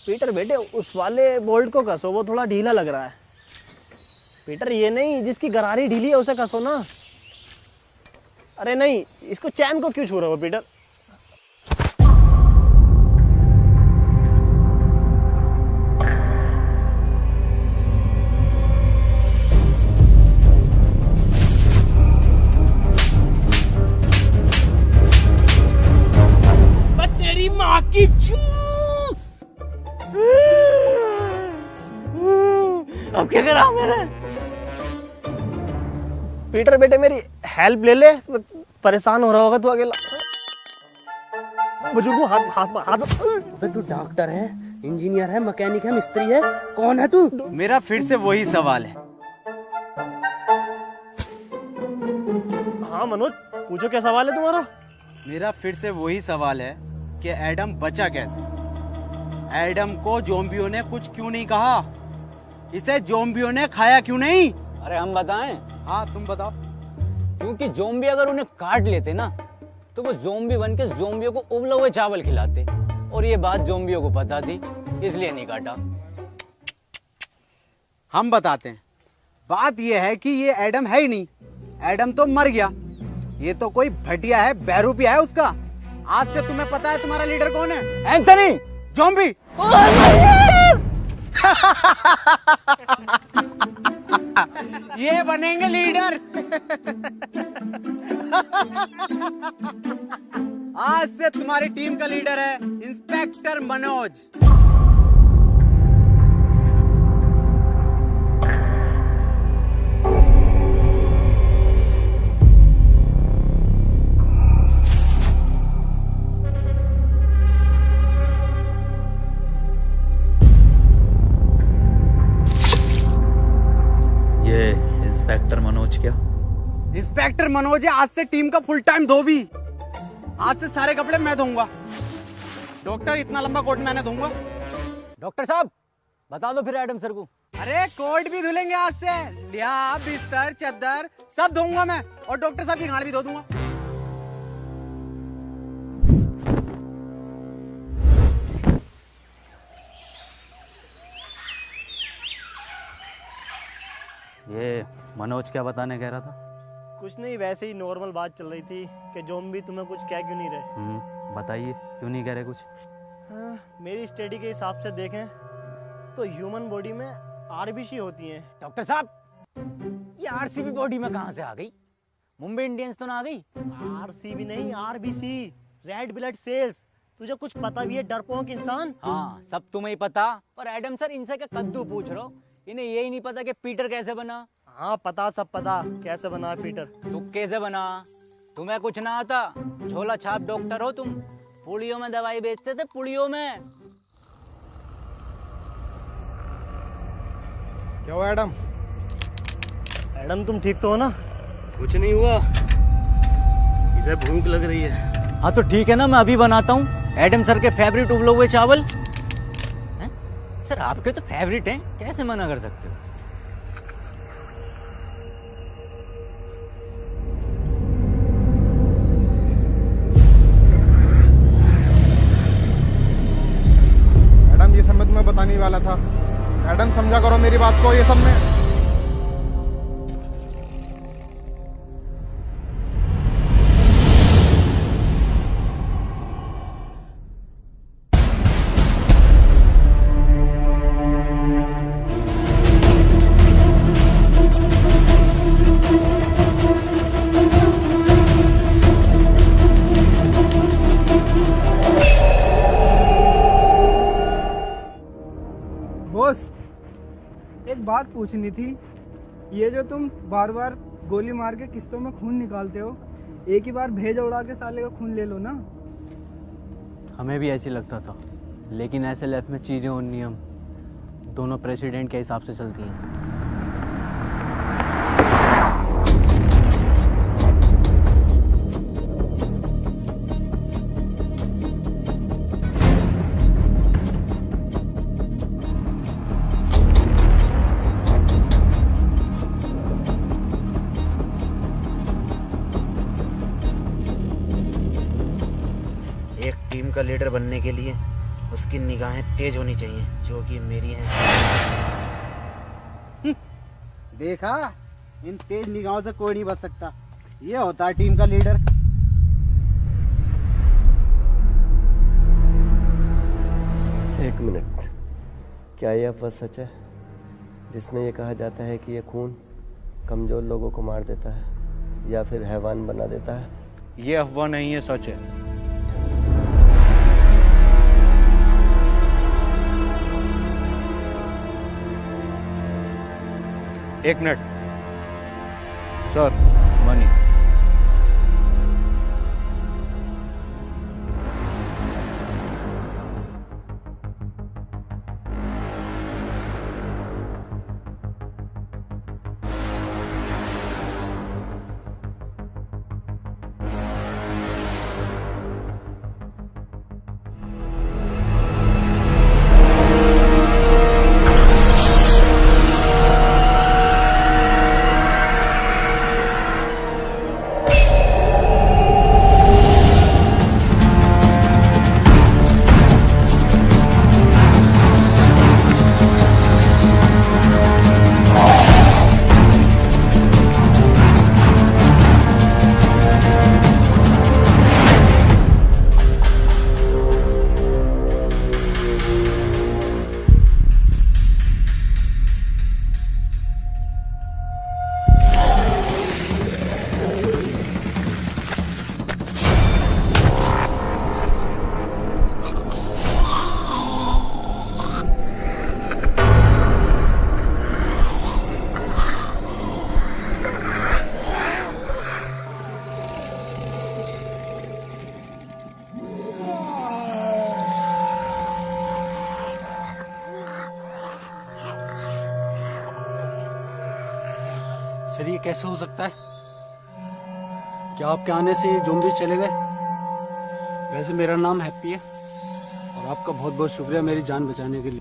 Peter बेटे उस वाले बोल्ट को कसो, वो थोड़ा ढीला लग रहा है। पीटर ये नहीं, जिसकी गरारी ढीली है उसे कसो ना। अरे नहीं, इसको चैन को क्यों छू रहे हो पीटर? तेरी माँ की चू। अब क्या करा मैंने? पीटर बेटे मेरी हेल्प ले ले, परेशान हो रहा होगा तू अकेला। बुजुर्ग को हाथ हाथ हाथ। अबे तू डॉक्टर है, इंजीनियर है, मैकेनिक है, मिस्त्री है, कौन है तू? मेरा फिर से वही सवाल है। हाँ मनोज, पूछो क्या सवाल है तुम्हारा? मेरा फिर से वही सवाल है कि एडम बचा कैसे? एडम को ज़ॉम्बियों ने कुछ क्यों नहीं कहा? इसे ज़ॉम्बियों ने खाया क्यों नहीं? अरे हम बताएं? हाँ तुम बताओ। क्योंकि ज़ॉम्बी अगर उन्हें काट लेते ना तो वो ज़ॉम्बी बन के ज़ॉम्बियों को उबले हुए चावल खिलाते, और ये बात ज़ॉम्बियों को पता थी, इसलिए नहीं काटा। हम बताते हैं। बात ये है कि ये एडम है ही नहीं, एडम तो मर गया। ये तो कोई भटिया है, बहरूपिया है उसका। आज से तुम्हें पता है तुम्हारा लीडर कौन है? एंथनी। ज़ॉम्बी। ये बनेंगे लीडर। आज से तुम्हारी टीम का लीडर है इंस्पेक्टर मनोज। ये इंस्पेक्टर मनोज क्या? इंस्पेक्टर मनोज है आज से टीम का फुल टाइम धोबी। आज से सारे कपड़े मैं धोऊंगा। डॉक्टर इतना लंबा कोट मैंने धोऊंगा। डॉक्टर साहब बता दो फिर एडम सर को। अरे कोट भी धुलेंगे आज से, लिया बिस्तर चादर सब धोऊंगा मैं, और डॉक्टर साहब की गाड़ भी धो दूंगा। ये मनोज क्या बताने कह रहा था? कुछ नहीं, वैसे ही नॉर्मल बात चल रही थी कि ज़ॉम्बी तुम्हें कुछ कह क्यों नहीं रहे। बताइए क्यों नहीं कह रहे कुछ? हाँ, मेरी स्टडी के हिसाब से देखें तो ह्यूमन बॉडी में आरबीसी होती हैं। डॉक्टर साहब ये आरसीबी बॉडी में कहाँ से आ गई? मुंबई इंडियंस तो ना आ गई? आरसीबी नहीं, आरबीसी, रेड ब्लड सेल्स। तुझे कुछ पता भी है डरपोक इंसान? हाँ सब तुम्हें ही पता, और एडम सर इनसे क्या कद्दू पूछ रहे हो? इन्हें यही नहीं पता कि पीटर कैसे बना? हाँ पता, सब पता कैसे बना है पीटर। तू कैसे बना? तुम्हें कुछ ना आता? झोला छाप डॉक्टर हो तुम। पुड़ियों में दवाई बेचते थे, पुड़ियों में। क्या हुआ एडम? एडम तुम ठीक तो हो ना? कुछ नहीं हुआ, इसे भूख लग रही है। हाँ तो ठीक है ना, मैं अभी बनाता हूँ एडम सर के फेवरेट उबले हुए चावल। हैं? सर आपके तो फेवरेट हैं, कैसे मना कर सकते हो? एडम ये सब मैं तुम्हें बताने वाला था। एडम समझा करो मेरी बात को, ये सब में बॉस एक बात पूछनी थी। ये जो तुम बार बार गोली मार के किस्तों में खून निकालते हो, एक ही बार भेजा उड़ा के साले का खून ले लो ना। हमें भी ऐसे लगता था, लेकिन ऐसे लाइफ में चीज़ें और नियम दोनों प्रेसिडेंट के हिसाब से चलती हैं। एक टीम का लीडर बनने के लिए उसकी निगाहें तेज होनी चाहिए, जो कि मेरी हैं। देखा, इन तेज निगाहों से कोई नहीं बच सकता। ये होता है टीम का लीडर। एक मिनट, क्या यह अफवाह सच है जिसमें यह कहा जाता है कि यह खून कमजोर लोगों को मार देता है या फिर हैवान बना देता है? ये अफवाह नहीं है, सच है। एक मिनट सर, मनी। सर, ये कैसे हो सकता है? क्या आपके आने से ये ज़ॉम्बीज़ चले गए? वैसे मेरा नाम हैप्पी है और आपका बहुत बहुत शुक्रिया मेरी जान बचाने के लिए।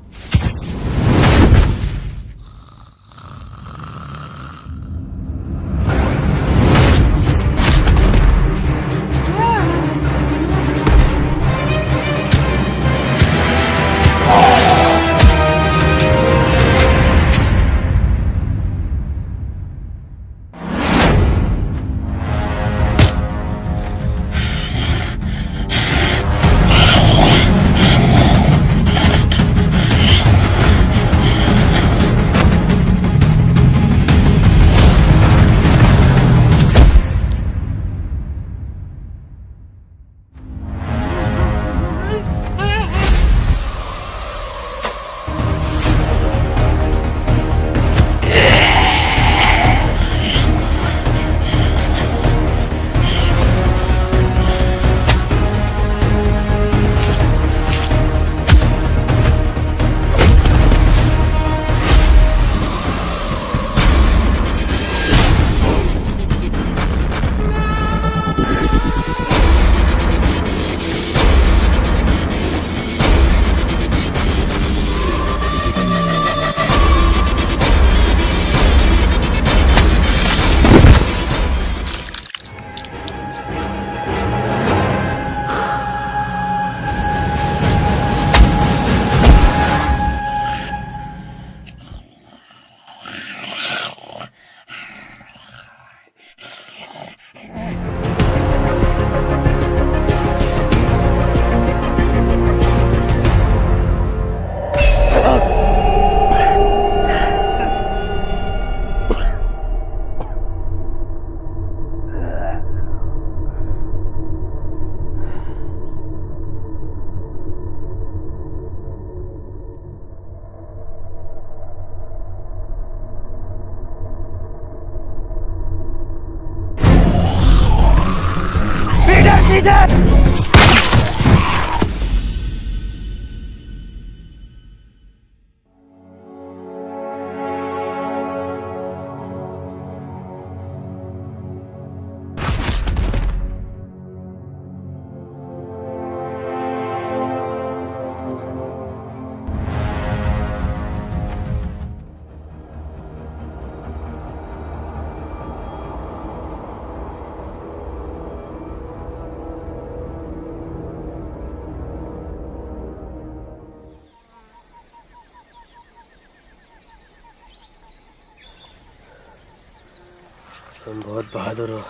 तुम बहुत बहादुर हो।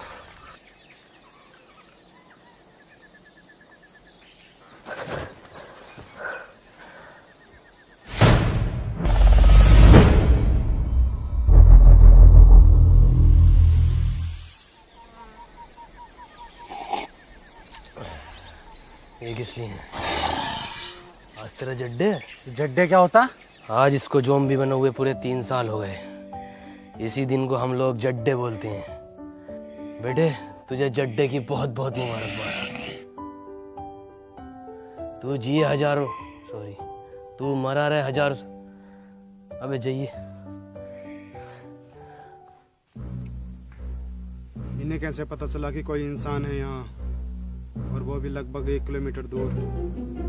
ये किस लिए? आज तेरा जड्डे? जड्डे क्या होता? आज इसको ज़ॉम्बी बने हुए पूरे 3 साल हो गए। इसी दिन को हम लोग जड्डे बोलते हैं। बेटे तुझे जड्डे की बहुत बहुत मुबारकबाद। तू जिए हजारों, सॉरी तू मरा रहे हजारों। अबे जाइए। इन्हें कैसे पता चला कि कोई इंसान है यहाँ, और वो भी लगभग 1 किलोमीटर दूर?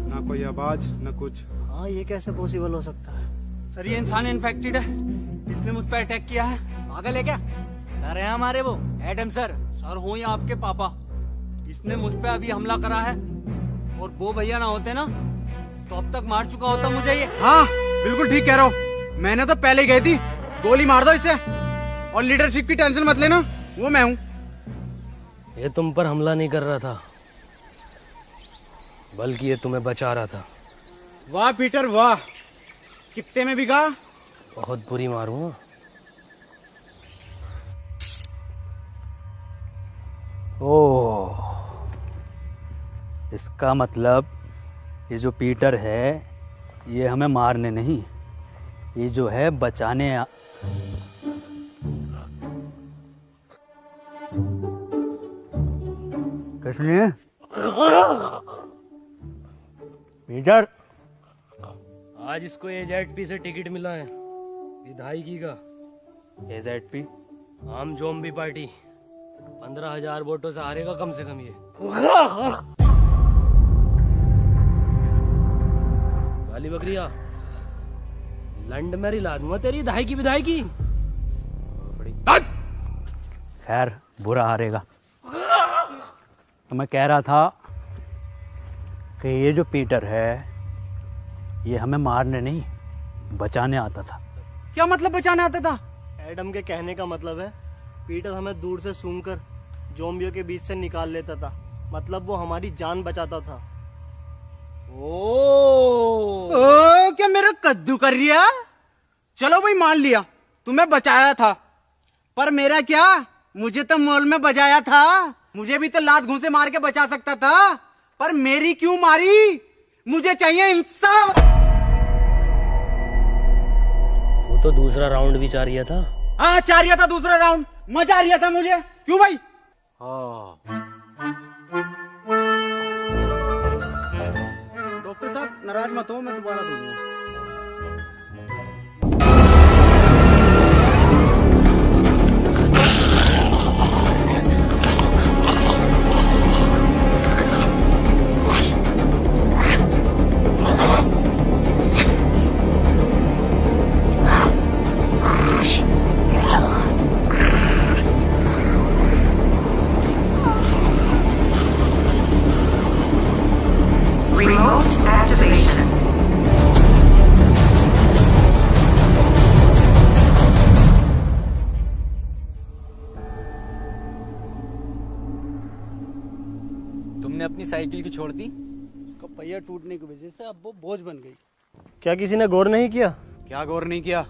ना कोई आवाज ना कुछ। हाँ ये कैसे पॉसिबल हो सकता है? सर ये इंसान इन्फेक्टेड है, इसने मुझ पर अटैक किया है। पागल है क्या? सर है हमारे वो एडम सर। सर हो या आपके पापा, इसने मुझ पे अभी हमला करा है, और वो भैया ना होते ना तो अब तक मार चुका होता मुझे ये। हाँ बिल्कुल ठीक कह रहा हूँ, मैंने तो पहले ही गई थी। गोली मार दो इसे, और लीडरशिप की टेंशन मत लेना, वो मैं हूँ। ये तुम पर हमला नहीं कर रहा था, बल्कि ये तुम्हें बचा रहा था। वाह पीटर वाह, कितने में बिका? बहुत बुरी मारूंगा। ओह, इसका मतलब ये जो पीटर है ये हमें मारने नहीं, ये जो है बचाने किसने? पीटर, आज इसको AZP से टिकट मिला है विधायकी का। AZP? आम ज़ॉम्बी पार्टी 15,000 वोटों से हारेगा कम से कम ये। गाली बकरिया, लंड में रिला दूंगा तेरी विधायकी विधायकी। खैर बुरा हारेगा। तो मैं कह रहा था कि ये जो पीटर है ये हमें मारने नहीं बचाने आता था। क्या मतलब बचाने आता था? एडम के कहने का मतलब है पीटर हमें दूर से सूंघकर ज़ॉम्बियों के बीच से निकाल लेता था, मतलब वो हमारी जान बचाता था। ओ क्या मेरा कद्दू कर रिया? चलो भाई मान लिया तुम्हें बचाया था, पर मेरा क्या, मुझे तो मॉल में बजाया था। मुझे भी तो लात घूंसे मार के बचा सकता था, पर मेरी क्यों मारी? मुझे चाहिए इंसाफ। तू तो दूसरा राउंड भी चाह रहा था। हाँ चाह रहा था दूसरा राउंड, मजा आ रहा था मुझे। क्यों भाई? डॉक्टर साहब नाराज मत हो, मैं दोबारा दूंगा। Remote activation. तुमने अपनी साइकिल की छोड़ दी? उसका पहिया टूटने की वजह से अब वो बोझ बन गई। क्या किसी ने गौर नहीं किया? क्या गौर नहीं किया?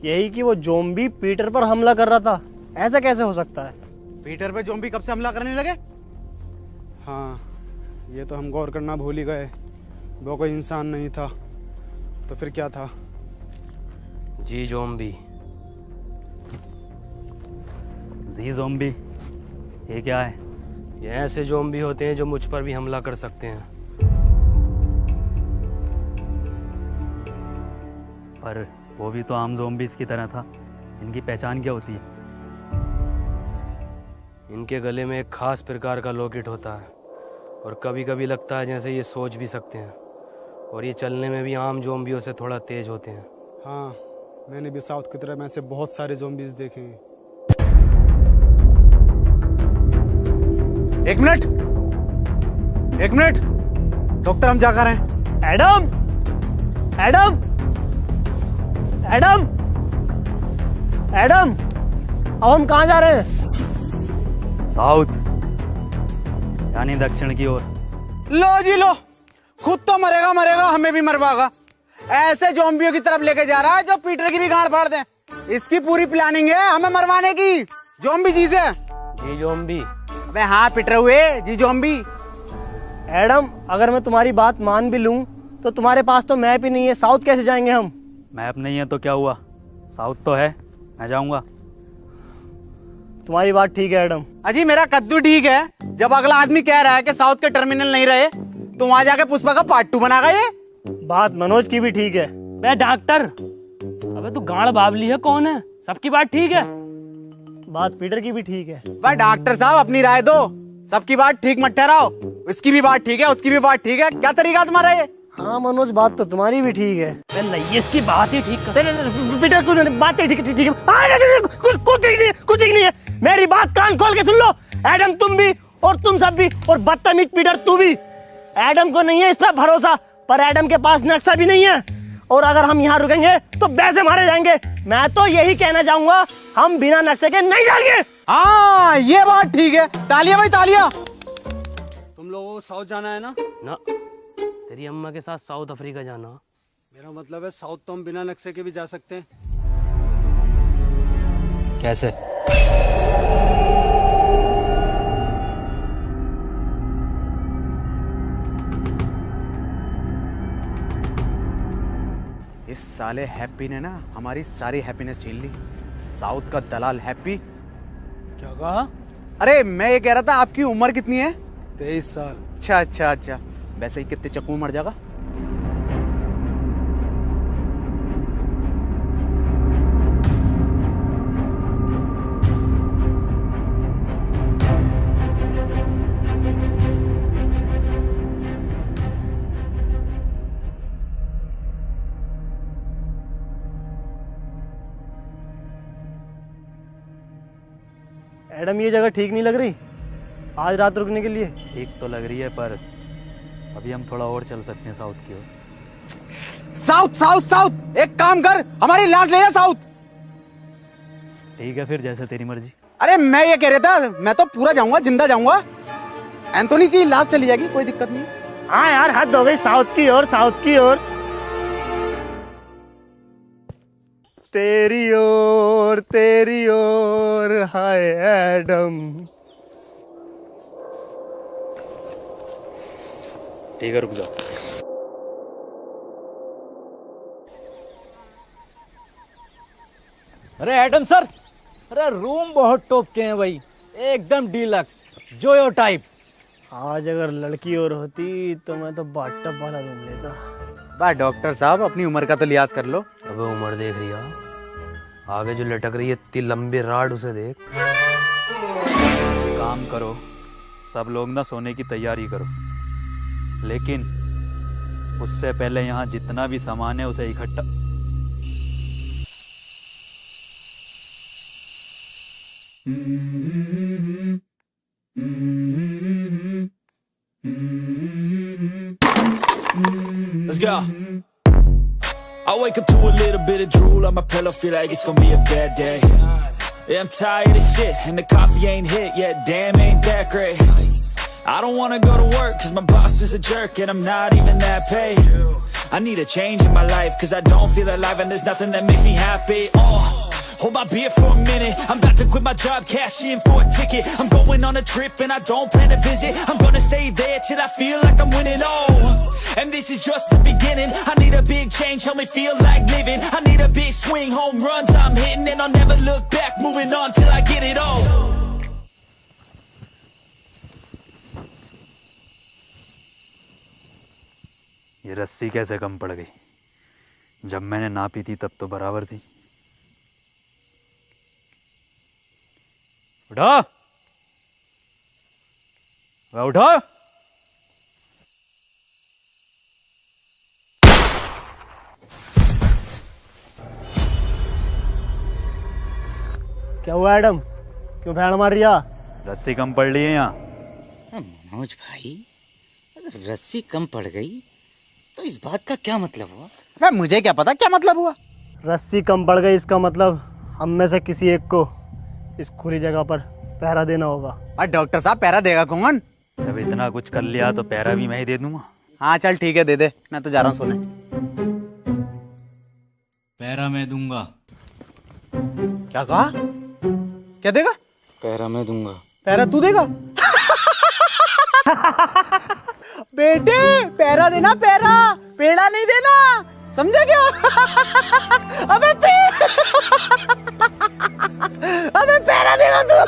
यही कि वो ज़ॉम्बी पीटर पर हमला कर रहा था। ऐसा कैसे हो सकता है? पीटर पे ज़ॉम्बी कब से हमला करने लगे? हाँ ये तो हम गौर करना भूल ही गए, वो कोई इंसान नहीं था तो फिर क्या था? जी ज़ॉम्बी। जी ज़ॉम्बी ये क्या है? ये ऐसे ज़ॉम्बी होते हैं जो मुझ पर भी हमला कर सकते हैं। पर वो भी तो आम ज़ॉम्बीज़ की तरह था, इनकी पहचान क्या होती है? इनके गले में एक खास प्रकार का लॉकेट होता है, और कभी कभी लगता है जैसे ये सोच भी सकते हैं, और ये चलने में भी आम ज़ॉम्बियों से थोड़ा तेज होते हैं। हाँ मैंने भी साउथ की तरफ में ऐसे बहुत सारे ज़ॉम्बीज़ देखे हैं। एक मिनट डॉक्टर हम जा कर रहे हैं। एडम एडम एडम एडम, अब हम कहाँ जा रहे हैं? साउथ यानी दक्षिण की ओर। लो जी लो, खुद तो मरेगा मरेगा, हमें भी मरवाएगा। ऐसे ज़ॉम्बियों की तरफ लेके जा रहा है जो पीटर की भी गांड फाड़ दे। इसकी पूरी प्लानिंग है हमें मरवाने की। ज़ॉम्बी जी से। जी ज़ॉम्बी। अबे हाँ पीटर हुए जी ज़ॉम्बी। एडम, अगर मैं तुम्हारी बात मान भी लूं तो तुम्हारे पास तो मैप ही नहीं है, साउथ कैसे जाएंगे हम? मैप नहीं है तो क्या हुआ, साउथ तो है, मैं जाऊंगा। तुम्हारी बात ठीक है एडम। अजी मेरा कद्दू ठीक है। जब अगला आदमी कह रहा है कि साउथ के टर्मिनल नहीं रहे तो वहां जाके पुष्पा का पार्ट 2 बनागा ये। बात मनोज की भी ठीक है। बे डॉक्टर, अबे तू गाड़ बाबली है कौन है? सबकी बात ठीक है। बात पीटर की भी ठीक है। भाई डॉक्टर साहब अपनी राय दो, सबकी बात ठीक मत ठहराओ। इसकी भी बात ठीक है, उसकी भी बात ठीक है, क्या तरीका तुम्हारा ये? हाँ मनोज, बात तो तुम्हारी भी ठीक है। नहीं, इसकी बात ही ठीक कर। पीटर कुछ बात ठीक है, कुछ ठीक नहीं है। मेरी बात कान खोल के सुन लो, एडम तुम भी और तुम सब भी, और बदतमीज पीटर तू भी। एडम को नहीं है इस पर भरोसा, पर एडम के पास नक्शा भी नहीं है, और अगर हम यहाँ रुकेंगे तो वैसे मारे जाएंगे। मैं तो यही कहना चाहूंगा, हम बिना नक्शे के नहीं जाएंगे। हाँ ये बात ठीक है। तालियां भाई तालियां। तुम लोगों को साउथ जाना है ना? ना, तेरी अम्मा के साथ साउथ अफ्रीका जाना। मेरा मतलब है साउथ तो हम बिना नक्शे के भी जा सकते हैं। कैसे? इस साले हैप्पी ने ना हमारी सारी हैप्पीनेस छीन ली। साउथ का दलाल हैप्पी। क्या कहा? अरे मैं ये कह रहा था आपकी उम्र कितनी है? 23 साल। अच्छा अच्छा अच्छा, वैसे ही कितने चक्कू मर जाएगा? एडम ये जगह ठीक नहीं लग रही आज रात रुकने के लिए। ठीक तो लग रही है, पर अभी हम थोड़ा और चल सकते हैं साउथ की ओर। साउथ साउथ साउथ, एक काम कर हमारी लाश ले जा साउथ। ठीक है फिर, जैसे तेरी मर्जी। अरे मैं ये कह रहा था, मैं तो पूरा जाऊंगा, जिंदा जाऊंगा। एंथोनी की लाश चली जाएगी, कोई दिक्कत नहीं। हाँ यार, हद हो गई, साउथ की ओर, साउथ की ओर। तेरी ओर हाय एडम। ठीक है, रुक जाओ। अरे एडम सर, अरे रूम बहुत टॉप के हैं भाई, एकदम डीलक्स जोयो टाइप। आज अगर लड़की और होती तो मैं तो बाथटब वाला रूम लेता। बा डॉक्टर साहब अपनी उम्र का तो लिहाज कर लो। अबे उम्र देख रही है, आगे जो लटक रही है इतनी लंबी राड, उसे देख। काम करो, सब लोग ना सोने की तैयारी करो, लेकिन उससे पहले यहाँ जितना भी सामान है उसे इकट्ठा। Let's go. I wake up to a little bit of drool on my pillow, feel like it's gonna be a bad day. Yeah, I'm tired of shit, and the coffee ain't hit yet, damn ain't that great. I don't wanna go to work, cause my boss is a jerk, and I'm not even that paid. I need a change in my life, cause I don't feel alive, and there's nothing that makes me happy. Hold my beer for a minute, I'm about to quit my job, cash in for a ticket. I'm going on a trip and I don't plan to visit. I'm gonna stay there till I feel like I'm winning, and this is just the beginning. I need a big change, help me feel like living. I need a big swing, home runs I'm hitting, and I'll never look back, moving on till I get it all. ये रस्सी कैसे कम पड़ गई? जब मैंने नापी थी तब तो बराबर थी। उठो, उठो। क्या हुआ एडम, क्यों भैड़ मार रिया? रस्सी कम पड़ रही है यहाँ। मनोज भाई, अगर रस्सी कम पड़ गई तो इस बात का क्या मतलब हुआ? अरे मुझे क्या पता क्या मतलब हुआ। रस्सी कम पड़ गई इसका मतलब हम में से किसी एक को इस खुली जगह पर पहरा देना होगा। और डॉक्टर साहब पैरा देगा कौन? जब इतना कुछ कर लिया तो पैरा भी मैं ही दे दूंगा। हाँ चल ठीक है, दे दे, मैं तो जा रहा हूँ सोने। पैरा मैं दूंगा। क्या कहा? क्या देगा? पैरा मैं दूंगा। पैरा तू देगा? बेटे पैरा देना, पैरा, पेड़ा नहीं देना, समझा क्या? अबे अबे पैरा देगा तू।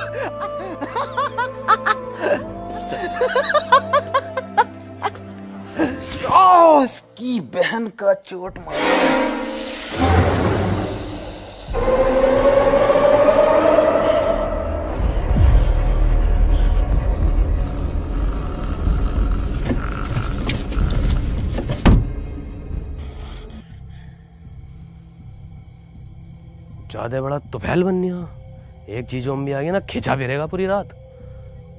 ओ, इसकी बहन का चोट मार। ज्यादा बड़ा तुफैल बननिया। एक चीज ज़ॉम्बी आ गया ना, खिंचा फिरेगा पूरी रात।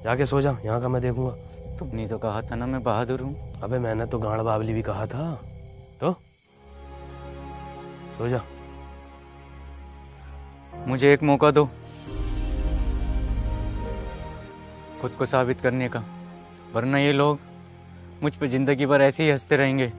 जाके सो जा, यहाँ का मैं देखूंगा। तुमने तो कहा था ना मैं बहादुर हूँ। अबे मैंने तो गांड बावली भी कहा था। तो सो जा। मुझे एक मौका दो खुद को साबित करने का, वरना ये लोग मुझ पे जिंदगी भर ऐसे ही हंसते रहेंगे।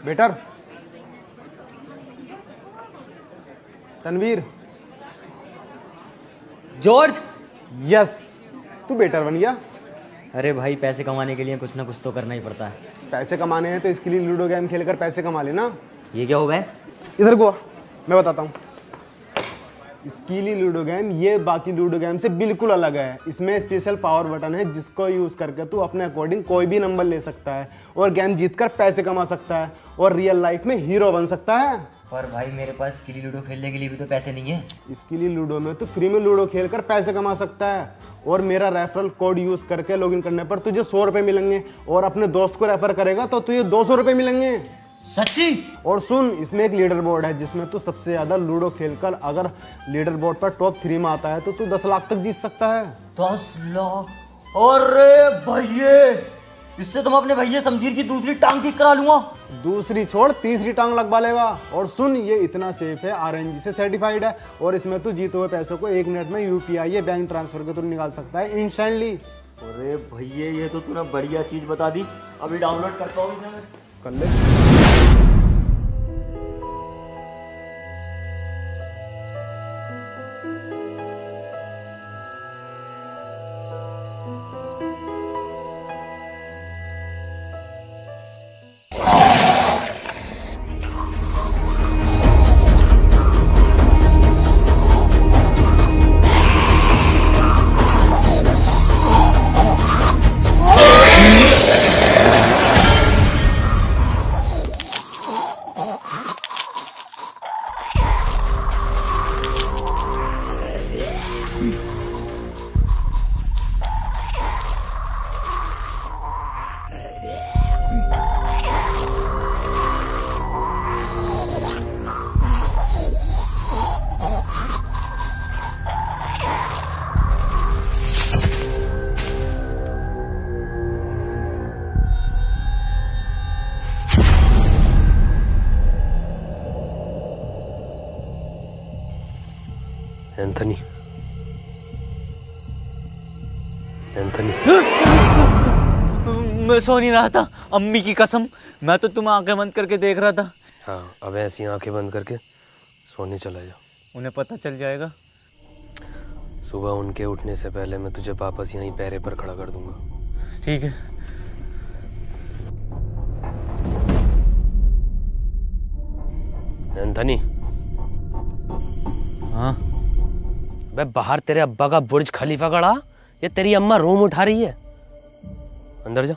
Better, Tanvir, George. यस, तू बेटर बन गया। अरे भाई पैसे कमाने के लिए कुछ ना कुछ तो करना ही पड़ता है। पैसे कमाने हैं तो इसके लिए लूडो गेम खेलकर पैसे कमा लेना। ये क्या हो गया? इधर को आ, मैं बताता हूँ। स्कीली लूडो गेम ये बाकी लूडो गेम से बिल्कुल अलग है। इसमें स्पेशल पावर बटन है जिसको यूज़ करके तू अपने अकॉर्डिंग कोई भी नंबर ले सकता है और गेम जीतकर पैसे कमा सकता है और रियल लाइफ में हीरो बन सकता है। पर भाई मेरे पास स्कीली लूडो खेलने के लिए भी तो पैसे नहीं है। स्कीली लूडो में तो फ्री में लूडो खेलकर पैसे कमा सकता है और मेरा रेफरल कोड यूज़ करके लॉगिन करने पर तुझे 100 रुपये मिलेंगे और अपने दोस्त को रेफर करेगा तो तुझे 200 रुपये मिलेंगे। सच्ची? और सुन, इसमें एक लीडर बोर्ड है जिसमें तू सबसे ज्यादा लूडो खेलकर अगर लीडर बोर्ड पर टॉप 3 में आता है तो तू 10 लाख तक जीत सकता है। 10 लाख? अरे भैये, इससे तो मैं अपने भैया शमशीर की दूसरी टांग ठीक करा लूंगा। दूसरी छोड़, तीसरी टांग लगवा लेगा। और सुन, ये इतना सेफ है, RNG से सर्टिफाइड है और इसमें तू जीते हुए पैसों को 1 मिनट में UPI या बैंक ट्रांसफर के थ्रू निकाल सकता है इंस्टेंटली। अरे भैया ये तो तूने बढ़िया चीज बता दी। अभी डाउनलोड करता हूँ इसे मैं। कर ले। एंथनी, एंथनी, मैं सो नहीं रहा था, अम्मी की कसम। मैं तो तुम आंखें बंद करके देख रहा था। हाँ, अब ऐसी आंखें बंद करके सोने चला जा। उन्हें पता चल जाएगा। सुबह उनके उठने से पहले मैं तुझे वापस यहीं पैरे पर खड़ा कर दूंगा। ठीक है। एंथनी। हाँ? बे बाहर तेरे अब्बा का बुर्ज खलीफा खड़ा, ये तेरी अम्मा रूम उठा रही है। अंदर जा।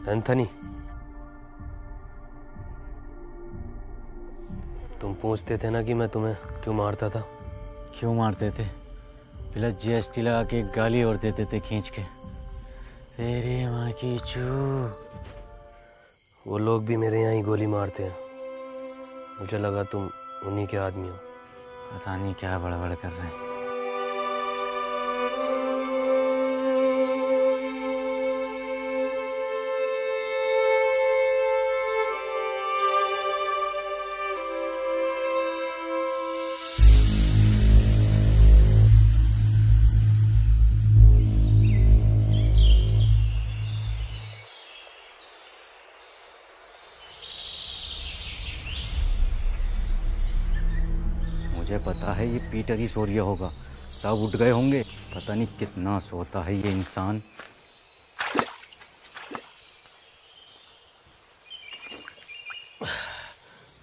एंथनी, तुम पूछते थे ना कि मैं तुम्हें क्यों मारता था। क्यों मारते थे? प्लस जीएसटी लगा के एक गाली और देते थे खींच के, तेरी माँ की चू। वो लोग भी मेरे यहाँ ही गोली मारते हैं। मुझे लगा तुम उन्हीं के आदमी हो। पता नहीं क्या बड़बड़ कर रहे हैं। मुझे पता है ये पीटर ही सो रहा होगा, सब उठ गए होंगे। पता नहीं कितना सोता है ये इंसान।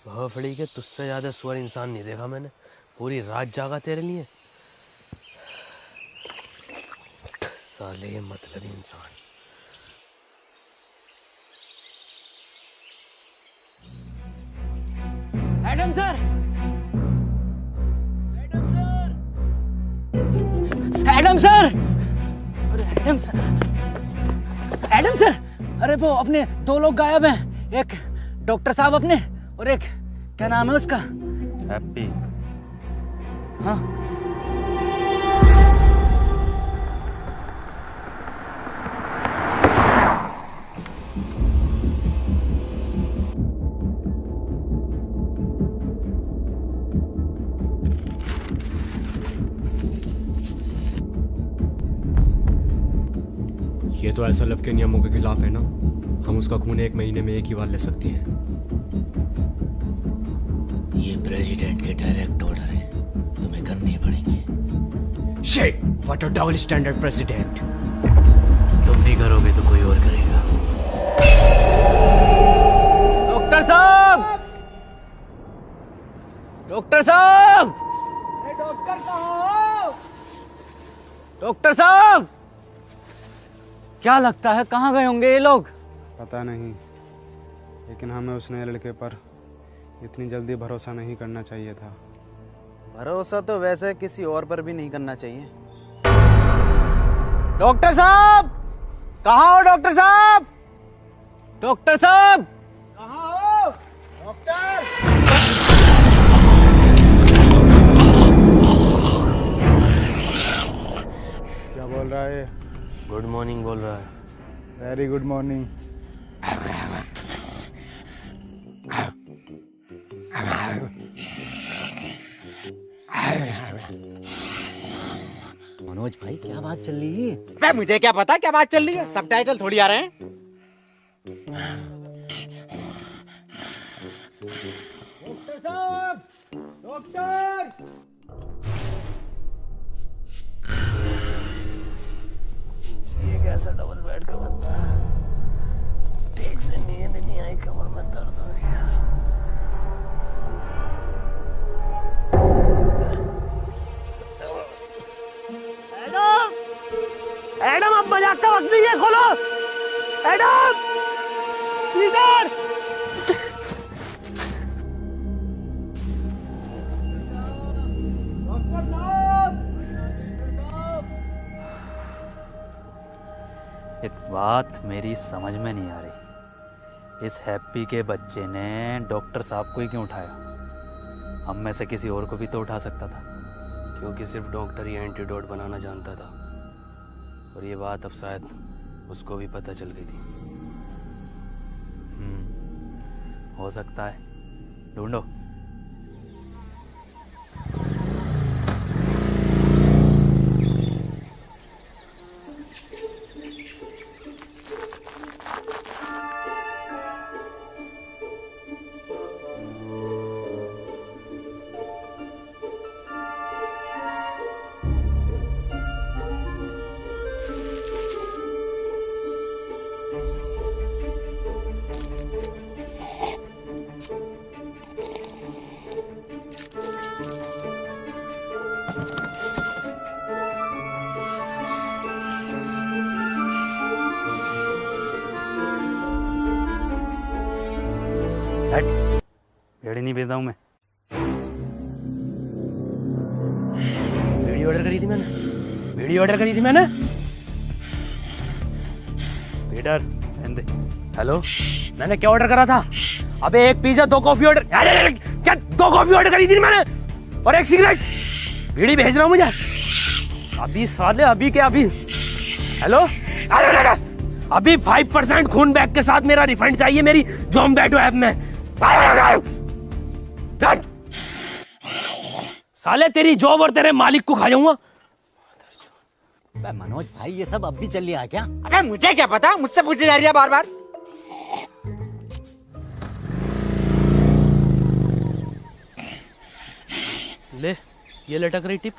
भोफड़ी के तुझसे ज्यादा सुअर इंसान नहीं देखा मैंने। पूरी रात जागा तेरे लिए। साले ये मतलबी इंसान। एडम सर, एडम सर, अरे एडम सर, एडम सर, अरे वो अपने दो लोग गायब हैं। एक डॉक्टर साहब अपने, और एक क्या नाम है उसका? हैप्पी। हाँ, ये तो SLF के नियमों के खिलाफ है ना। हम उसका खून 1 महीने में एक ही बार ले सकते हैं। ये प्रेसिडेंट के डायरेक्ट ऑर्डर है, तुम्हें करने पड़ेंगे। Shit, what a double standard president. तुम नहीं करोगे तो कोई और करेगा। डॉक्टर साहब, डॉक्टर साहब, डॉक्टर कहाँ हो? डॉक्टर साहब, क्या लगता है कहाँ गए होंगे ये लोग? पता नहीं, लेकिन हमें उस नए लड़के पर इतनी जल्दी भरोसा नहीं करना चाहिए था। भरोसा तो वैसे किसी और पर भी नहीं करना चाहिए। डॉक्टर साहब, कहाँ हो डॉक्टर साहब? डॉक्टर साहब, कहाँ हो? डॉक्टर! क्या बोल रहा है? गुड मॉर्निंग बोल रहा है। Very good morning. मनोज भाई, क्या बात चल रही है? अबे मुझे क्या पता क्या बात चल रही है, सबटाइटल थोड़ी आ रहे हैं। डॉक्टर साहब, डॉक्टर! ये कैसा डबल बेड का बंदा है? ठीक से नींद नहीं आई, कमर में दर्द हो गया। एडम, एडम अब मजाक का वक्त नहीं है, खोलो। एडम, इधर। डॉक्टर साहब! एक बात मेरी समझ में नहीं आ रही, इस हैप्पी के बच्चे ने डॉक्टर साहब को ही क्यों उठाया? हम में से किसी और को भी तो उठा सकता था। क्योंकि सिर्फ डॉक्टर ही एंटीडोट बनाना जानता था, और ये बात अब शायद उसको भी पता चल गई थी। हो सकता है, ढूंढो। भेड़ नहीं भेजा हूं मैं। ऑर्डर करी थी मैंने, बीड़ी ऑर्डर करी थी मैंने। पीटर दे। हेलो, मैंने क्या ऑर्डर करा था? अबे एक पिज्जा, 2 कॉफी ऑर्डर, क्या 2 कॉफी ऑर्डर करी थी मैंने और 1 सिगरेट। बीड़ी भेज रहा हूँ मुझे अभी साले, अभी क्या अभी। हेलो, अभी 5% खून बैग के साथ मेरा रिफंड चाहिए मेरी ज़ोमैटो ऐप में। साले तेरी जॉब और तेरे मालिक को खा जाऊंगा। मनोज भाई ये सब अब भी चल रहा है क्या? अबे मुझे क्या पता, मुझसे पूछे जा रही है बार बार। ले, ये लटक रही टिप।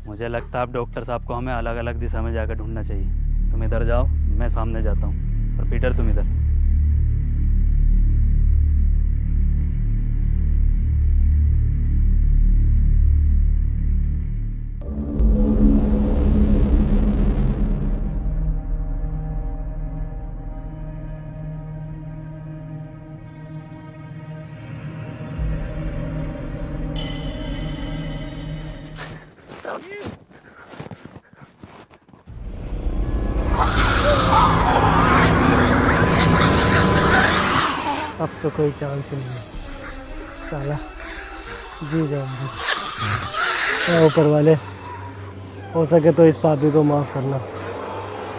मुझे लगता है अब डॉक्टर साहब को हमें अलग अलग दिशा में जाकर ढूंढना चाहिए। तुम इधर जाओ, मैं सामने जाता हूँ, और पीटर तुम इधर। अब तो कोई चांस ही नहीं है साला, जी जाऊंगी। ऊपर वाले, हो सके तो इस पापी को माफ करना,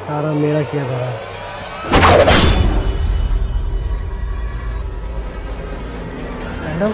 सारा मेरा किया धरा है। मैडम,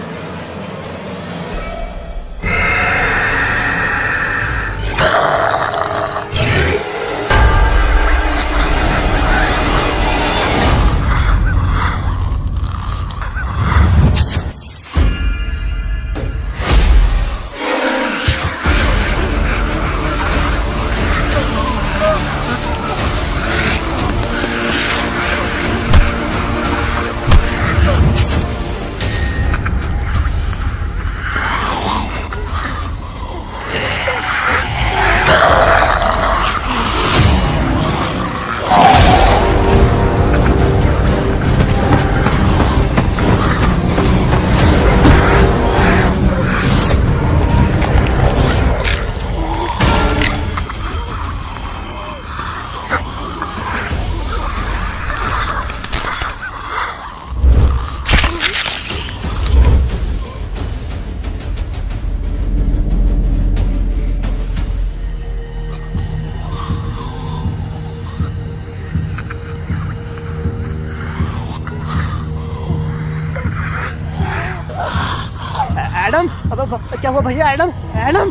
एडम, अब क्या हुआ भैया? एडम, एडम,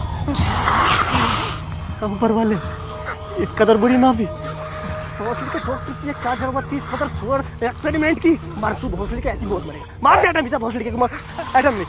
ऊपर वाले इस कदर बुरी ना भी भोसड़ी को ठोक सकती है। क्या जरूरत थी इस कदर सुअर एक्सपेरिमेंट की? मार तू भोसड़ी के, ऐसी बहुत मरेगा। मार दे एडम, इसे भोसड़ी के मार। एडम ने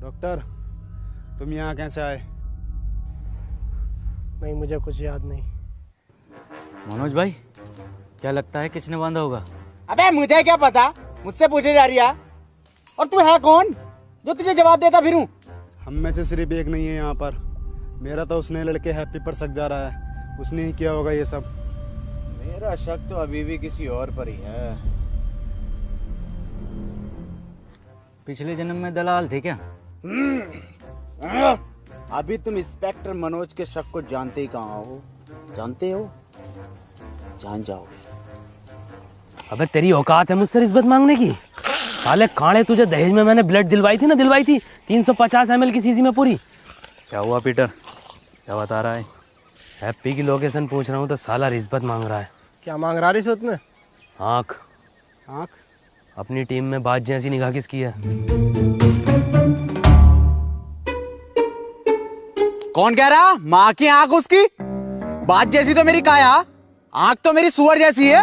डॉक्टर, तुम यहाँ कैसे आए? नहीं, मुझे कुछ याद नहीं। मनोज भाई क्या लगता है किसने बांधा होगा? अबे मुझे क्या पता, मुझसे पूछे जा रही है। और तू है कौन जो तुझे जवाब देता फिरूं? हम में से सिर्फ एक नहीं है यहाँ पर। मेरा तो उसने लड़के हैप्पी पर शक जा रहा है, उसने ही किया होगा ये सब। मेरा शक तो अभी भी किसी और पर ही है। पिछले जन्म में दलाल थे क्या? अभी तुम इंस्पेक्टर मनोज के शक को जानते ही कहाँ हो? जानते हो, जान जाओगे। अबे तेरी औकात है मुझसे रिश्वत मांगने की? साले कांडे, तुझे दहेज में मैंने ब्लड दिलवाई थी 350 ml की शीशी में पूरी। क्या हुआ पीटर, क्या बता रहा है? हैप्पी की लोकेशन पूछ रहा हूँ तो साला रिश्वत मांग रहा है। क्या मांग रहा रिश्वत में? आँख। आँख? अपनी टीम में बात जैसी निगाह किसकी है? कौन कह रहा? माँ की आंख उसकी, बात जैसी तो मेरी काया, आंख तो मेरी सुअर जैसी है।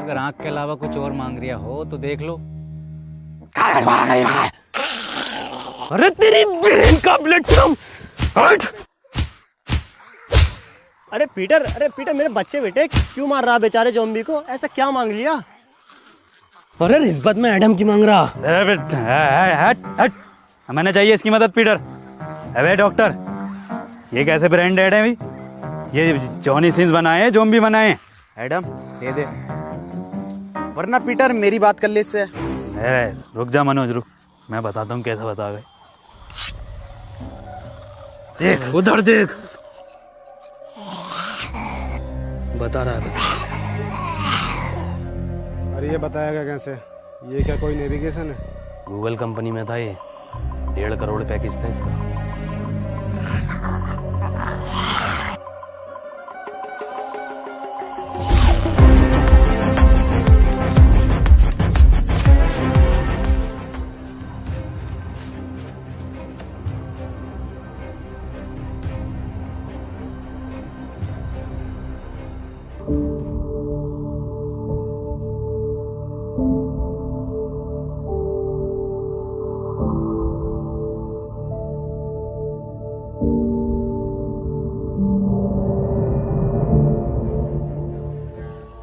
अगर आंख के अलावा कुछ और मांग रिया हो तो देख लो। अरे तेरी बहन का प्लेटफॉर्म हट। अरे पीटर मेरे बच्चे बेटे क्यों मार रहा बेचारे ज़ॉम्बी को? ऐसा क्या मांग लिया? अरे रिश्वत में एडम की मांग रहा। हट। हमें चाहिए इसकी मदद पीटर। अबे डॉक्टर, ये कैसे ब्रांडेड है भाई? ये जॉनी सिंस बनाए हैं, ज़ॉम्बी बनाए? एडम दे दे, वरना पीटर मेरी बात कर ले इससे। रुक जा मनोज, रुक, मैं बताता हूँ कैसे बता गए। देख उधर देख, बता रहा है। अरे ये बताएगा कैसे? ये क्या कोई नेविगेशन है? गूगल कंपनी में था ये, 1.5 करोड़ पैकेज था इसका।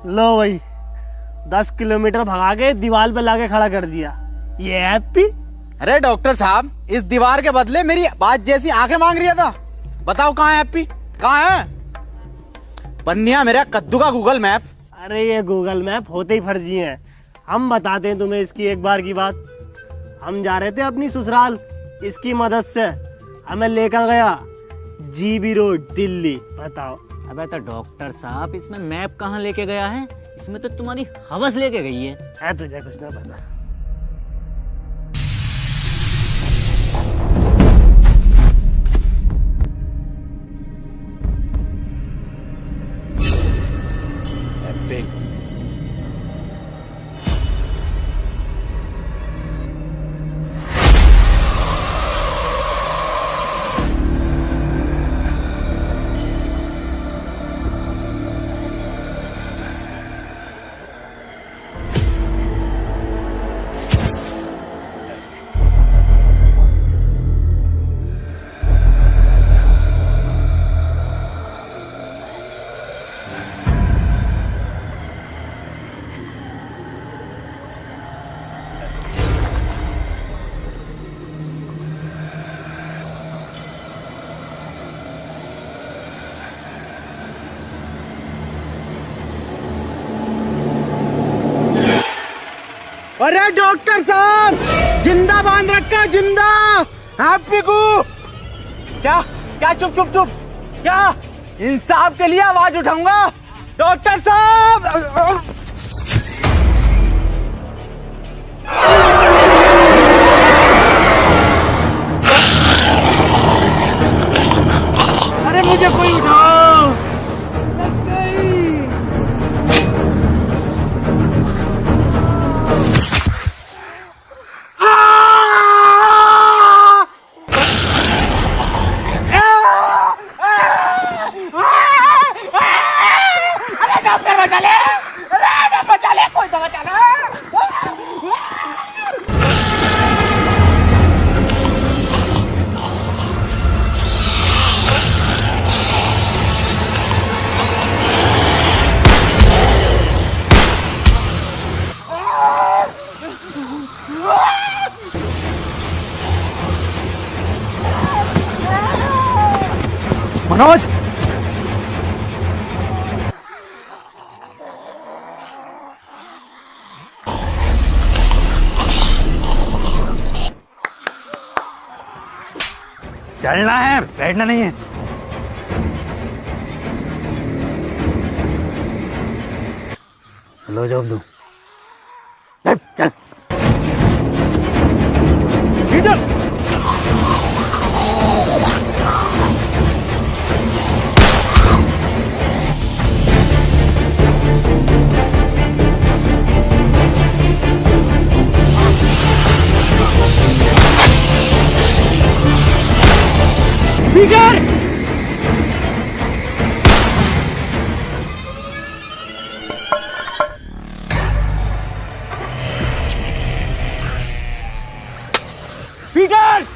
लो भाई, 10 किलोमीटर भगा के दीवार पे लाके खड़ा कर दिया। ये हैप्पी? अरे डॉक्टर साहब, इस दीवार के बदले मेरी बात जैसी आंखें मांग रहा था। बताओ कहाँ है हैप्पी, कहाँ है? बन्निया मेरा कद्दू का गूगल मैप। अरे ये गूगल मैप होते ही फर्जी हैं। हम बताते हैं तुम्हें इसकी एक बार की बात। हम जा रहे थे अपनी ससुराल, इसकी मदद से हमें लेकर गया जीबी रोड दिल्ली। बताओ। अबे तो डॉक्टर साहब, इसमें मैप कहाँ लेके गया है? इसमें तो तुम्हारी हवस लेके गई है। तुझे कुछ ना पता। अरे डॉक्टर साहब, जिंदा बांध रखा, जिंदा हैप्पी को। क्या क्या? चुप चुप चुप। क्या? इंसाफ के लिए आवाज उठाऊंगा डॉक्टर साहब। अरे मुझे कोई उठाओ। लग गई। मनोज, चलना है, बैठना नहीं है। लो जॉब दो। चल चल। पीटर! पीटर!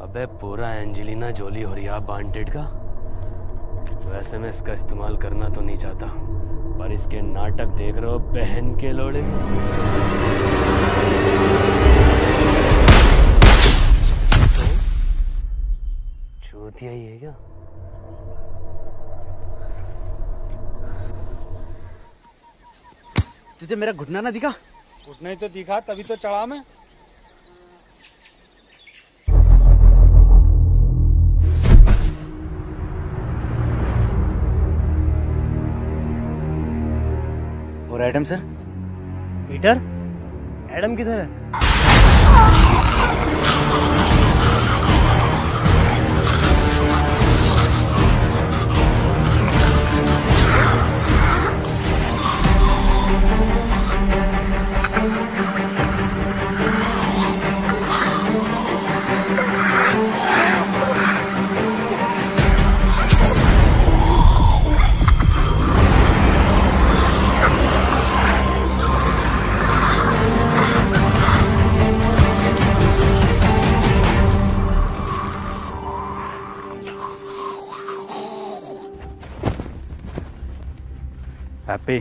अबे पूरा एंजेलिना जोली हो रही है वांटेड का। वैसे मैं इसका इस्तेमाल करना तो नहीं चाहता, पर इसके नाटक देख रहे हो बहन के लोड़े। चूतिया ही है क्या? तुझे मेरा घुटना ना दिखा? घुटना ही तो दिखा, तभी तो चढ़ा मैं। और एडम सर? पीटर, एडम किधर है? हैप्पी,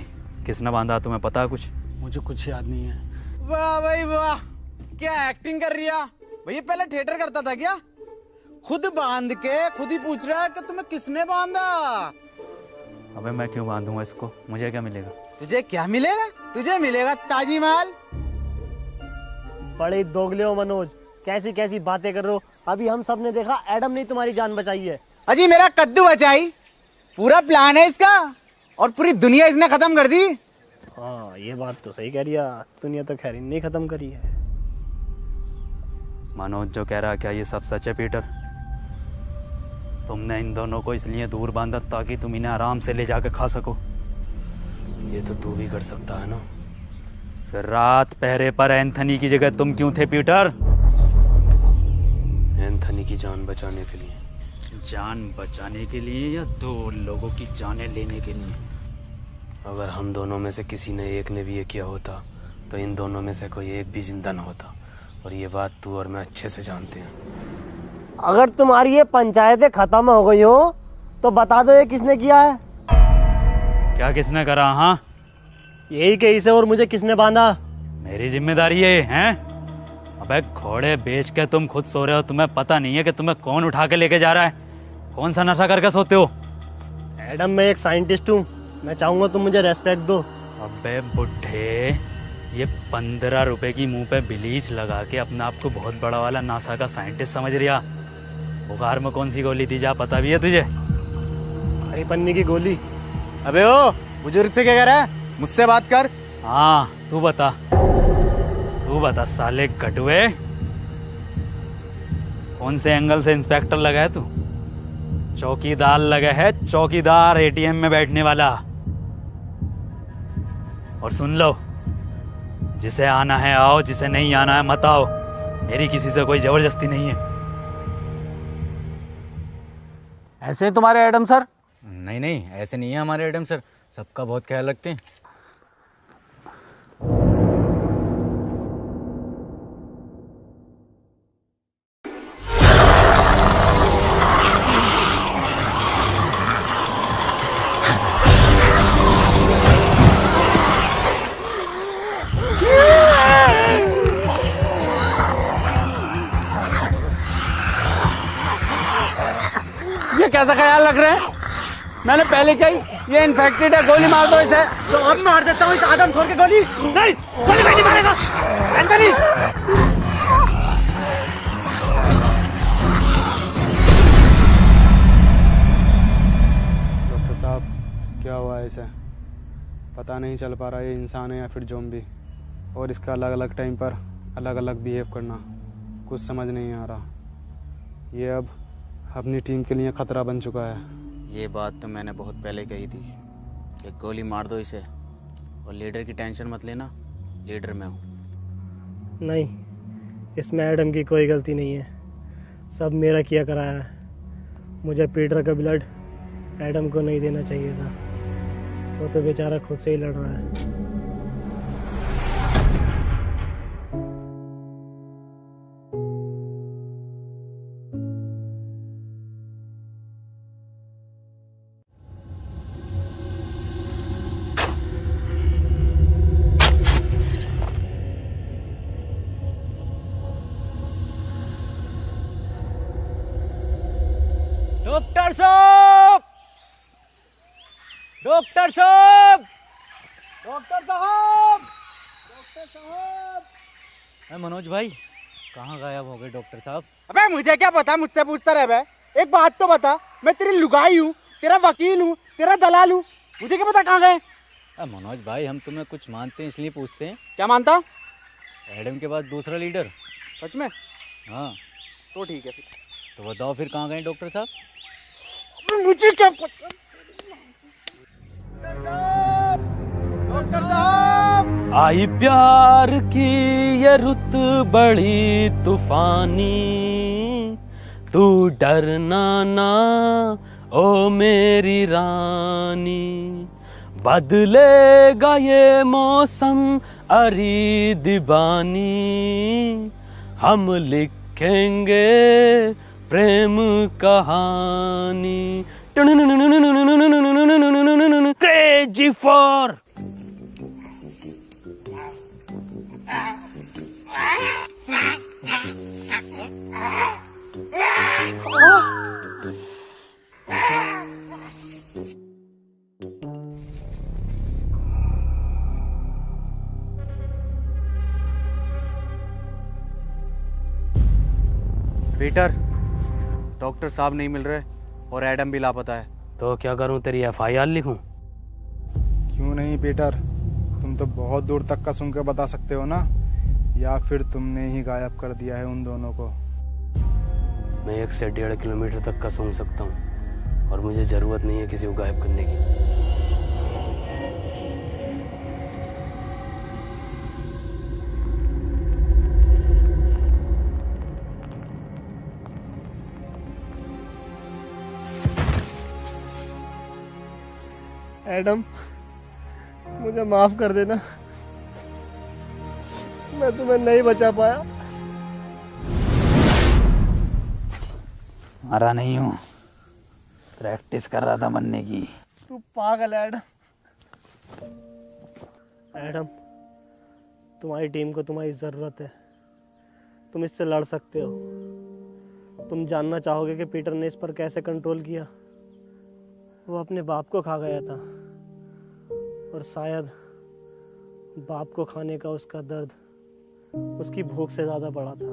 किसने बांधा तुम्हें पता है कुछ? मुझे कुछ याद नहीं है। वाह भाई वाह, क्या एक्टिंग कर रही है भैया। पहले थिएटर करता था क्या? खुद बांध के खुद ही पूछ रहा है कि तुम्हें किसने बांधा। अबे मैं क्यों बांधूंगा इसको, मुझे क्या मिलेगा? तुझे क्या मिलेगा? तुझे मिलेगा ताजी माल। बड़े दोगले हो मनोज, कैसी कैसी बातें कर रहे हो। अभी हम सब ने देखा एडम ने तुम्हारी जान बचाई है। अजी मेरा कद्दू बचाई, पूरा प्लान है इसका, और पूरी दुनिया इसने खत्म कर दी। हाँ ये बात तो सही कह रही है, दुनिया तो खैर नहीं खत्म करी है। मनोज जो कह रहा है क्या ये सब सच है पीटर? तुमने इन दोनों को इसलिए दूर बांधा ताकि तुम इन्हें आराम से ले जाकर खा सको। ये तो तू भी कर सकता है ना। फिर रात पहरे पर एंथनी की जगह तुम क्यों थे पीटर? एंथनी की जान बचाने के लिए। जान बचाने के लिए या दो लोगों की जानें लेने के लिए? अगर हम दोनों में से किसी ने एक ने भी ये किया होता तो इन दोनों में से कोई एक भी जिंदा ना होता, और ये बात तू और मैं अच्छे से जानते हैं। अगर तुम्हारी ये पंचायतें खत्म हो गई हो तो बता दो ये किसने किया है। क्या किसने करा? हाँ यही केस है, और मुझे किसने बांधा? मेरी जिम्मेदारी है, हैं? अबे घोड़े बेच के तुम खुद सो रहे हो, तुम्हें पता नहीं है कि तुम्हें कौन उठा के लेके जा रहा है? कौन सा नशा करके सोते हो? एडम मैं एक साइंटिस्ट हूँ, मैं चाहूंगा तुम मुझे रेस्पेक्ट दो। अबे बुढ़े, ये 15 रुपए की मुंह पे ब्लीच लगा के अपने आप को बहुत बड़ा वाला नासा का साइंटिस्ट समझ रिया। बुखार में कौन सी गोली दी जा पता भी है तुझे? हरी पन्नी की गोली। अबे ओ बुजुर्ग से क्या कह रहा है? मुझसे बात कर। हाँ तू बता साले गटुए, कौन से एंगल से इंस्पेक्टर लगा है तू? चौकीदार लगा है, चौकीदार एटीएम में बैठने वाला। और सुन लो, जिसे आना है आओ, जिसे नहीं आना है मत आओ। मेरी किसी से कोई जबरदस्ती नहीं है। ऐसे हैं तुम्हारे एडम सर? नहीं नहीं ऐसे नहीं है हमारे एडम सर, सबका बहुत ख्याल रखते हैं। मैंने पहले कही ये इन्फेक्टेड है, गोली मार दो इसे। तो अब मार देता हूँ इस आदमखोर की गोली। नहीं, गोली नहीं मारेगा। एंथनी, डॉक्टर साहब क्या हुआ है इसे? पता नहीं चल पा रहा ये इंसान है या फिर ज़ॉम्बी, और इसका अलग अलग टाइम पर अलग अलग बिहेव करना कुछ समझ नहीं आ रहा। ये अब अपनी टीम के लिए ख़तरा बन चुका है। ये बात तो मैंने बहुत पहले कही थी कि गोली मार दो इसे, और लीडर की टेंशन मत लेना, लीडर मैं हूँ। नहीं, इसमें एडम की कोई गलती नहीं है, सब मेरा किया कराया है। मुझे पीटर का ब्लड एडम को नहीं देना चाहिए था, वो तो बेचारा खुद से ही लड़ रहा है। डॉक्टर साहब, डॉक्टर साहब, डॉक्टर साहब, डॉक्टर साहब। मनोज भाई कहाँ गायब हो गए डॉक्टर साहब? अबे मुझे क्या पता, मुझसे पूछता रहे बे। एक बात तो बता, मैं तेरी लुगाई हूँ, तेरा वकील हूँ, तेरा दलाल हूँ, मुझे क्या पता कहाँ गए? मनोज भाई हम तुम्हें कुछ मानते हैं इसलिए पूछते हैं। क्या मानता? एडम के बाद दूसरा लीडर। सच में? हाँ तो ठीक है फिर। तो बताओ फिर कहाँ गए डॉक्टर साहब? मुझे क्या पता। डॉक्टर साहब, आई प्यार की ये रुत बड़ी तूफानी, तू डरना ना ओ मेरी रानी, बदलेगा ये मौसम अरी दीवानी, हम लिखेंगे प्रेम कहानी, क्रेजी फॉर। पीटर, डॉक्टर साहब नहीं मिल रहे और एडम भी लापता है। तो क्या करूं, तेरी FIR लिखूं? क्यों नहीं पीटर, तुम तो बहुत दूर तक का सुन के बता सकते हो ना, या फिर तुमने ही गायब कर दिया है उन दोनों को? मैं 1 से 1.5 किलोमीटर तक का सूंघ सकता हूँ, और मुझे ज़रूरत नहीं है किसी को गायब करने की। एडम, मुझे माफ कर देना, मैं तुम्हें नहीं बचा पाया। मरा नहीं हूँ, प्रैक्टिस कर रहा था मरने की। तू पागल है एडम। एडम, तुम्हारी टीम को तुम्हारी ज़रूरत है, तुम इससे लड़ सकते हो। तुम जानना चाहोगे कि पीटर ने इस पर कैसे कंट्रोल किया। वो अपने बाप को खा गया था, और शायद बाप को खाने का उसका दर्द उसकी भूख से ज़्यादा बड़ा था।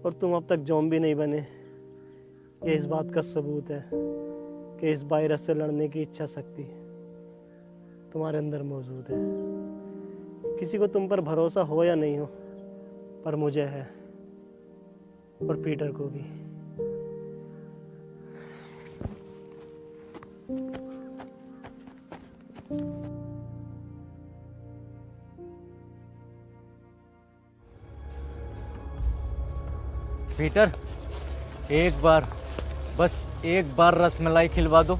और तुम अब तक ज़ॉम्बी नहीं बने, ये इस बात का सबूत है कि इस वायरस से लड़ने की इच्छा शक्ति तुम्हारे अंदर मौजूद है। किसी को तुम पर भरोसा हो या नहीं हो, पर मुझे है, और पीटर को भी। पीटर, एक बार, बस एक बार रसमलाई खिलवा दो।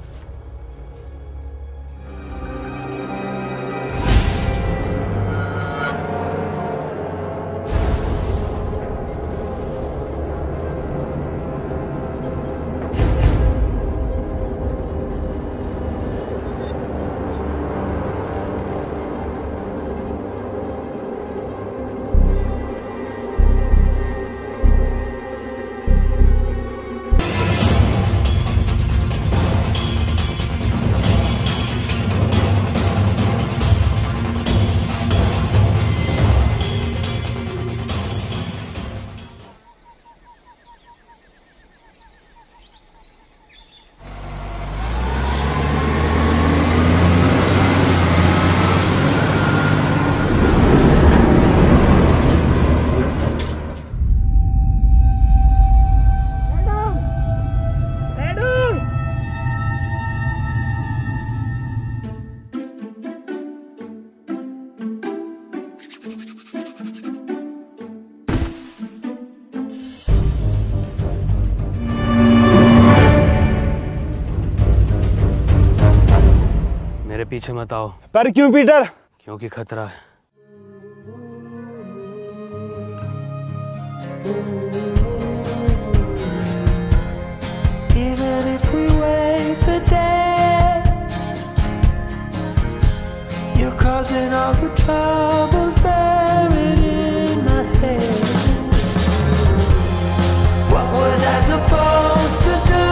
पीछे मत आओ। पर क्यों पीटर? क्योंकि खतरा है। Even if we wait the day, you're causing all the troubles buried in my head. What was I supposed to do?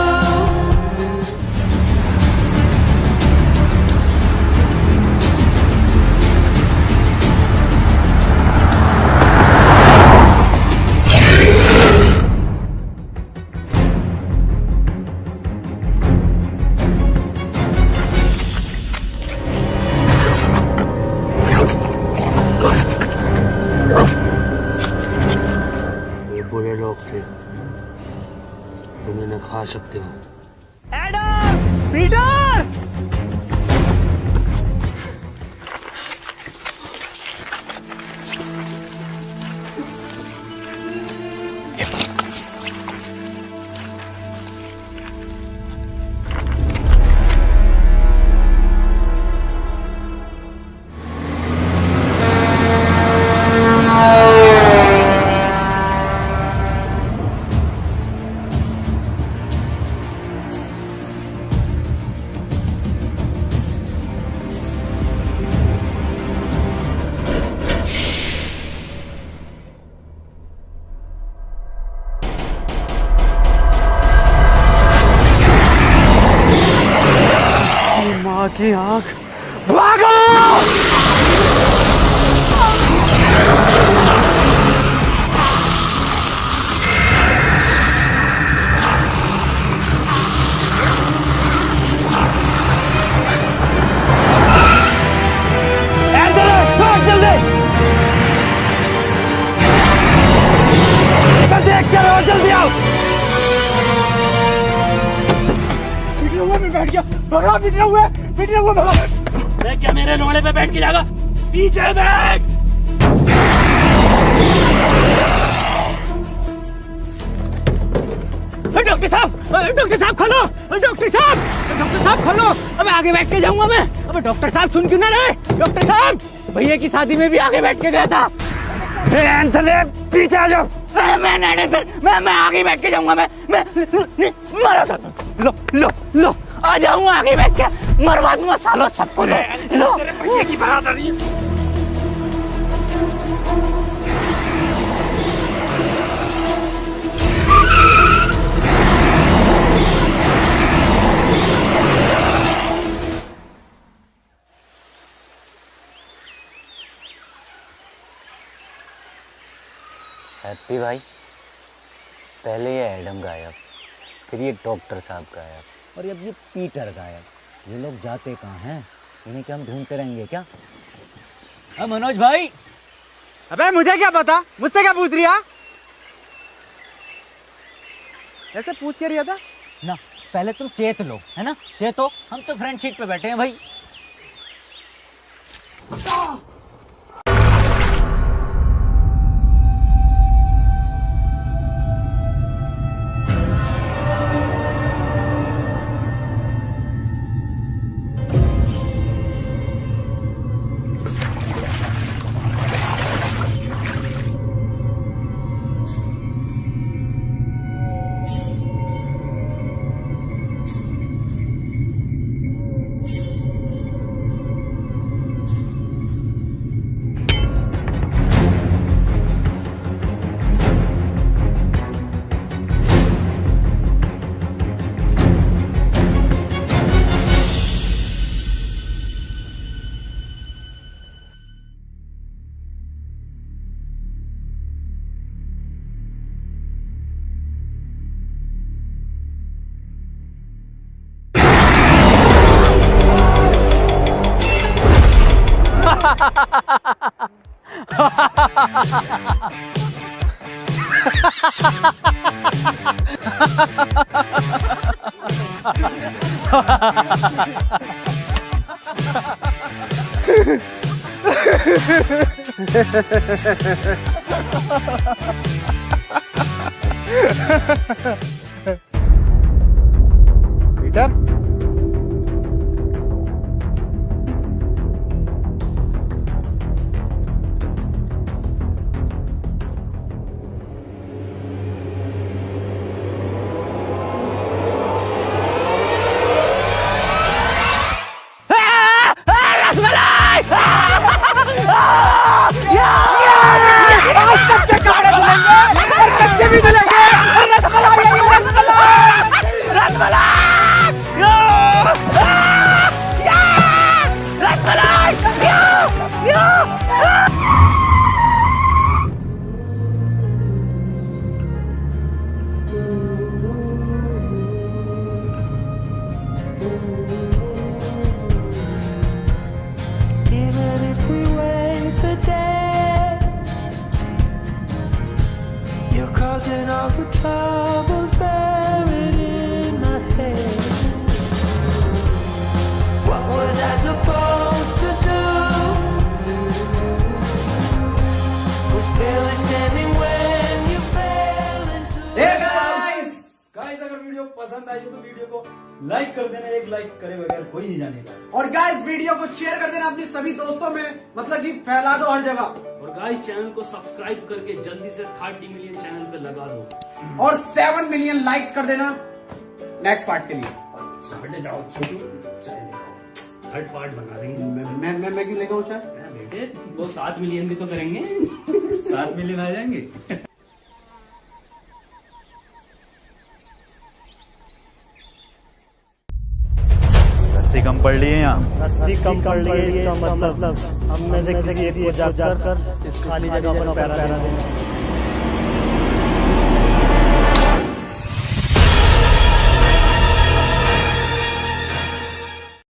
बुरे लोग थे, तुम इन्हें खा सकते हो। एडम! पीटर! माँ की आँख। भागो! देख कर और जल्दी आओ। पिटने हुए मैं बैठ गया। भगा पिटने हुए भगा। मैं क्या मेरे लोड़े पे बैठ के जाएगा? पीछे बैठ। डॉक्टर साहब खोलो। डॉक्टर साहब खोलो। अबे आगे बैठ के जाऊंगा मैं। अबे डॉक्टर साहब सुन क्यों ना रहे? डॉक्टर साहब भैया की शादी में भी आगे बैठ के गया था। पीछे आ जाओ। मैं आगे बैठ के जाऊंगा। मैं मारो सर। लो आ जाऊंगा आगे बैठ के। मरवा दूंगा सालों सबको। लो भैया की बरादरी। हैप्पी भाई, पहले ये एडम गायब, फिर ये डॉक्टर साहब गायब, और अब ये पीटर गायब। ये लोग जाते कहाँ हैं? इन्हें क्या हम ढूंढते रहेंगे क्या? मनोज भाई। अबे मुझे क्या पता, मुझसे क्या पूछ रही है? ऐसे पूछ के रही था ना। पहले तुम चेत लो, है ना? चेतो, हम तो फ्रंट सीट पे बैठे हैं भाई। Peter, Even if we wait the day, you're causing all the troubles buried in my head. What was I supposed to do? Was barely standing when you fell into guys अगर video पसंद आई तो video को like कर देना, एक like करे बगैर कोई नहीं जानेगा। और गाइस वीडियो को शेयर कर देना अपने सभी दोस्तों में, मतलब कि फैला दो हर जगह। और गाइस चैनल को सब्सक्राइब करके जल्दी से 30 मिलियन चैनल पे लगा दो और 7 मिलियन लाइक्स कर देना नेक्स्ट पार्ट के लिए। हटे जाओ छोटू, चाय थर्ड पार्ट बना देंगे। मैं क्यों लेगा चाय? बेटे वो 7 मिलियन भी तो करेंगे। 7 मिलियन आ जाएंगे। रस्सी कम पड़ रही है यहाँ। रस्सी कम पड़ रही है इसका मतलब हम में से किसी एक को जाकर इस खाली जगह पर पैरा देना।